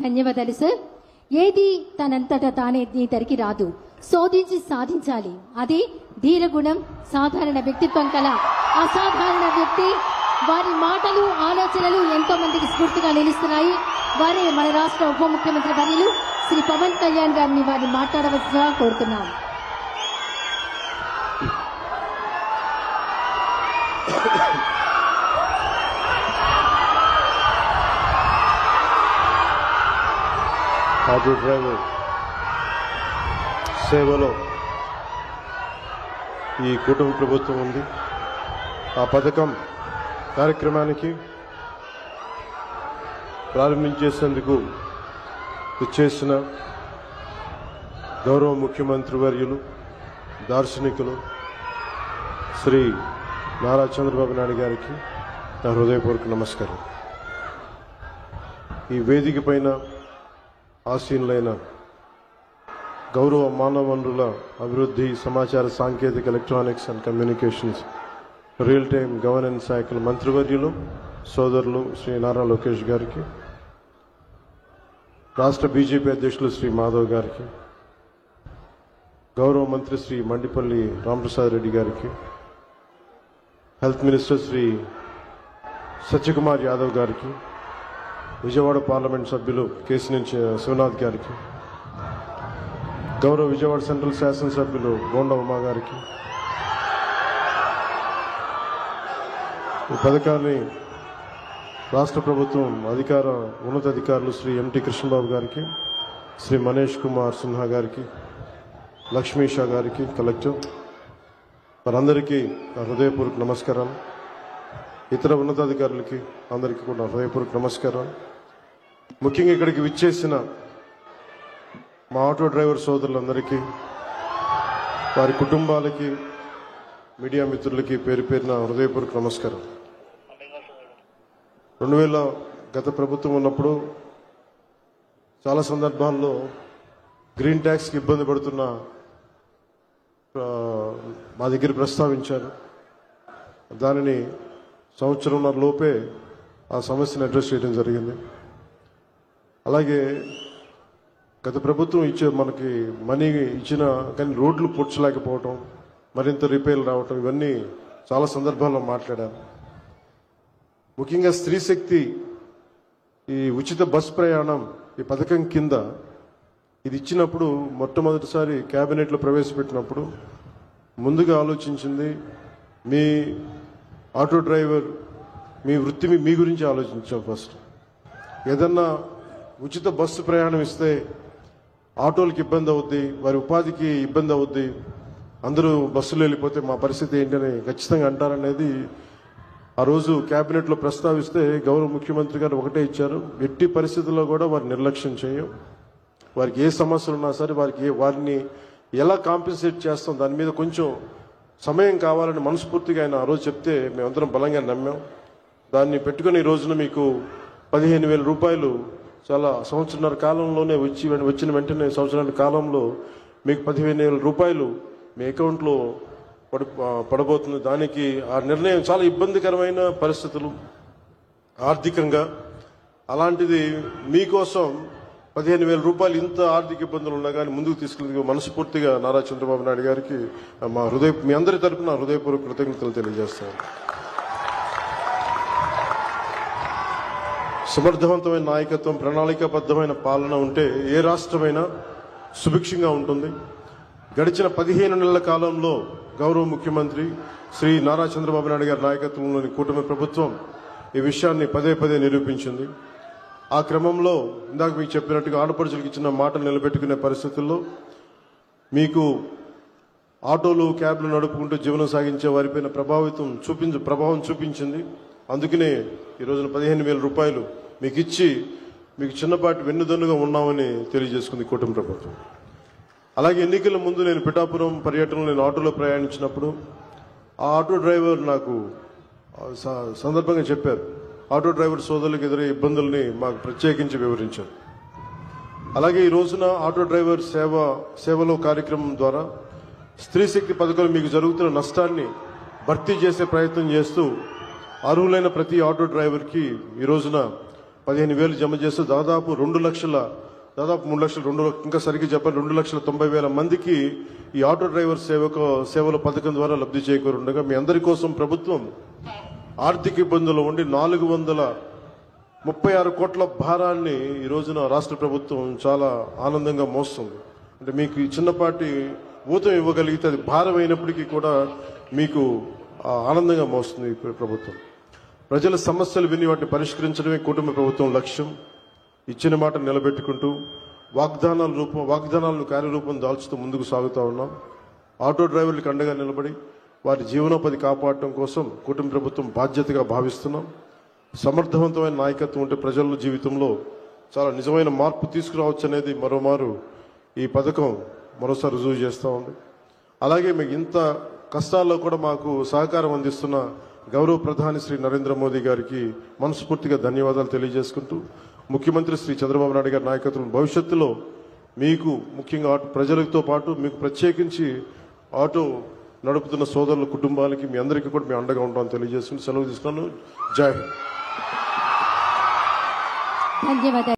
ధన్యవాదాలు సార్. ఏది తనంతటా తానే నీ తరికి రాదు, శోధించి సాధించాలి. అది ధీరగుణం, సాధారణ వ్యక్తిత్వం కల అసాధారణ వ్యక్తి. వారి మాటలు, ఆలోచనలు ఎంతో మందికి స్ఫూర్తిగా నిలుస్తున్నాయి. వారే మన రాష్ట్ర ఉప ముఖ్యమంత్రి వర్యులు శ్రీ పవన్ కళ్యాణ్ గారిని వారిని మాట్లాడవలసిందిగా కోరుతున్నాం. ఆటో డ్రైవర్ సేవలో ఈ కూటమి ప్రభుత్వం ఉంది. ఆ పథకం కార్యక్రమానికి ప్రారంభించేందుకు ఇచ్చేసిన గౌరవ ముఖ్యమంత్రి వర్యులు, దార్శనికులు శ్రీ నారా చంద్రబాబు నాయుడు గారికి నా హృదయపూర్వక నమస్కారం. ఈ వేదిక పైన ఆసీనులైన గౌరవ మానవ వనరుల అభివృద్ధి, సమాచార సాంకేతిక, electronics and communications, real time governance శాఖల మంత్రివర్యులు సోదరులు శ్రీ నారా లోకేష్ గారికి, రాష్ట్ర బీజేపీ అధ్యక్షులు శ్రీ మాధవ్ గారికి, గౌరవ మంత్రి శ్రీ మండిపల్లి రామప్రసాద్ రెడ్డి గారికి, హెల్త్ మినిస్టర్ శ్రీ సత్యకుమార్ యాదవ్ గారికి, విజయవాడ పార్లమెంట్ సభ్యులు కేసినేని శివనాథ్ గారికి, గౌరవ విజయవాడ సెంట్రల్ శాసనసభ్యులు గోండ ఉమా గారికి, ఈ పథకాన్ని రాష్ట్ర ప్రభుత్వం ఉన్నతాధికారులు శ్రీ ఎంటీ కృష్ణబాబు గారికి, శ్రీ మనీష్ కుమార్ సిన్హా గారికి, లక్ష్మీ షా గారికి, కలెక్టర్ వారందరికీ నా హృదయపూర్వక నమస్కారాలు. ఇతర ఉన్నతాధికారులకి అందరికీ కూడా హృదయపూర్వక నమస్కారాలు. ముఖ్యంగా ఇక్కడికి విచ్చేసిన మా ఆటో డ్రైవర్ సోదరులందరికీ, వారి కుటుంబాలకి, మీడియా మిత్రులకి పేరు పేరున హృదయపూర్వక నమస్కారం. 2000 గత ప్రభుత్వం ఉన్నప్పుడు చాలా సందర్భాల్లో గ్రీన్ ట్యాక్స్కి ఇబ్బంది పడుతున్న మా దగ్గర ప్రస్తావించారు. దానిని సంవత్సరంన్నర లోపే ఆ సమస్యను అడ్రస్ చేయడం జరిగింది. అలాగే గత ప్రభుత్వం మనకి మనీ ఇచ్చిన కానీ రోడ్లు పూడ్చలేకపోవటం, మరింత రిపేర్లు రావటం, ఇవన్నీ చాలా సందర్భాల్లో మాట్లాడారు. ముఖ్యంగా స్త్రీ శక్తి ఈ ఉచిత బస్ ప్రయాణం ఈ పథకం కింద ఇది ఇచ్చినప్పుడు మొట్టమొదటిసారి కేబినెట్లో ప్రవేశపెట్టినప్పుడు ముందుగా ఆలోచించింది మీ ఆటో డ్రైవర్ మీ వృత్తి మీ గురించి ఆలోచించాం. ఫస్ట్ ఏదన్నా ఉచిత బస్సు ప్రయాణం ఇస్తే ఆటోలకు ఇబ్బంది అవుద్ది, వారి ఉపాధికి ఇబ్బంది అవుద్ది, అందరూ బస్సులో వెళ్ళిపోతే మా పరిస్థితి ఏంటని ఖచ్చితంగా అంటారనేది ఆ రోజు కేబినెట్లో ప్రస్తావిస్తే గౌరవ ముఖ్యమంత్రి గారు ఒకటే ఇచ్చారు, ఎట్టి పరిస్థితుల్లో కూడా వారి నిర్లక్ష్యం చేయం, వారికి ఏ సమస్యలు ఉన్నా సరే వారిని ఎలా కాంపెన్సేట్ చేస్తాం దాని మీద కొంచెం సమయం కావాలని మనస్ఫూర్తిగా ఆయన ఆ రోజు చెప్తే మేమందరం బలంగా నమ్మాం. దాన్ని పెట్టుకుని ఈ రోజున మీకు 15,000 రూపాయలు చాలా సంవత్సరాల కాలంలోనే వచ్చిన వెంటనే సంవత్సరాల కాలంలో మీకు 15,000 రూపాయలు మీ అకౌంట్లో పడబోతుంది. దానికి ఆ నిర్ణయం చాలా ఇబ్బందికరమైన పరిస్థితులు ఆర్థికంగా, అలాంటిది మీకోసం 15,000 రూపాయలు ఇంత ఆర్థిక ఇబ్బందులు ఉన్నా కానీ ముందుకు తీసుకెళ్ళి మనస్ఫూర్తిగా నారా చంద్రబాబు నాయుడు గారికి మీ అందరి తరపున హృదయపూర్వక కృతజ్ఞతలు తెలియజేస్తాను. సమర్థవంతమైన నాయకత్వం, ప్రణాళికాబద్ధమైన పాలన ఉంటే ఏ రాష్ట్రమైనా సుభిక్షంగా ఉంటుంది. గడిచిన 15 నెలల కాలంలో గౌరవ ముఖ్యమంత్రి శ్రీ నారా చంద్రబాబు నాయుడు గారి నాయకత్వంలోని కూటమి ప్రభుత్వం ఈ విషయాన్ని పదే పదే నిరూపించింది. ఆ క్రమంలో ఇందాక మీకు చెప్పినట్టుగా ఆడపడుచులకు ఇచ్చిన మాటలు నిలబెట్టుకునే పరిస్థితుల్లో మీకు ఆటోలు, క్యాబ్లు నడుపుకుంటూ జీవనం సాగించే వారిపైన ప్రభావం చూపించింది. అందుకనే ఈ రోజున 15,000 రూపాయలు మీకు ఇచ్చి మీకు చిన్నపాటి వెన్నుదన్నుగా ఉన్నామని తెలియజేసుకుంది కూటమి ప్రభుత్వం. అలాగే ఎన్నికల ముందు నేను పిఠాపురం పర్యటనలో నేను ఆటోలో ప్రయాణించినప్పుడు ఆ ఆటో డ్రైవర్ నాకు సందర్భంగా చెప్పారు, ఆటో డ్రైవర్ సోదరులకు ఎదురయ్యే ఇబ్బందుల్ని మాకు ప్రత్యేకించి వివరించారు. అలాగే ఈ రోజున ఆటో డ్రైవర్ సేవలో కార్యక్రమం ద్వారా స్త్రీ శక్తి పథకంలో మీకు జరుగుతున్న నష్టాన్ని భర్తీ చేసే ప్రయత్నం చేస్తూ అర్హులైన ప్రతి ఆటో డ్రైవర్కి ఈ రోజున 15,000 జమ చేస్తూ దాదాపు 3 లక్షలు, ఇంకా సరిగ్గా చెప్పాలి 2,90,000 మందికి ఈ ఆటో డ్రైవర్ సేవల పథకం ద్వారా లబ్ధి చేకూరుండగా మీ అందరి కోసం ప్రభుత్వం ఆర్థిక ఇబ్బందులు ఉండి 436 కోట్ల భారాన్ని ఈ రోజున రాష్ట్ర ప్రభుత్వం చాలా ఆనందంగా మోస్తుంది. అంటే మీకు ఈ చిన్నపాటి ఊతం ఇవ్వగలిగితే అది భారం అయినప్పటికీ కూడా మీకు ఆనందంగా మోస్తుంది ఈ ప్రభుత్వం. ప్రజల సమస్యలు విని వాటిని పరిష్కరించడమే కుటుంబ ప్రభుత్వం లక్ష్యం. ఇచ్చిన మాట నిలబెట్టుకుంటూ వాగ్దానాలను కార్యరూపం దాల్చుతూ ముందుకు సాగుతూ ఉన్నాం. ఆటో డ్రైవర్లకు అండగా నిలబడి వారి జీవనోపాధి కాపాడటం కోసం కుటుంబ ప్రభుత్వం బాధ్యతగా భావిస్తున్నాం. సమర్థవంతమైన నాయకత్వం ఉంటే ప్రజల జీవితంలో చాలా నిజమైన మార్పు తీసుకురావచ్చు అనేది మరోమారు ఈ పథకం మరోసారి రుజువు చేస్తూ ఉంది. అలాగే మీకు ఇంత కష్టాల్లో కూడా మాకు సహకారం అందిస్తున్న గౌరవ ప్రధాని శ్రీ నరేంద్ర మోదీ గారికి మనస్ఫూర్తిగా ధన్యవాదాలు తెలియజేసుకుంటూ ముఖ్యమంత్రి శ్రీ చంద్రబాబు నాయుడు గారి నాయకత్వం భవిష్యత్తులో మీకు ముఖ్యంగా ప్రజలతో పాటు మీకు ప్రత్యేకించి ఆటో నడుపుతున్న సోదరుల కుటుంబాలకి మీ అందరికీ కూడా మేము అండగా ఉంటామని తెలియజేసుకుని సెలవు తీసుకున్నాను. జై హింద్. ధన్యవాదాలు.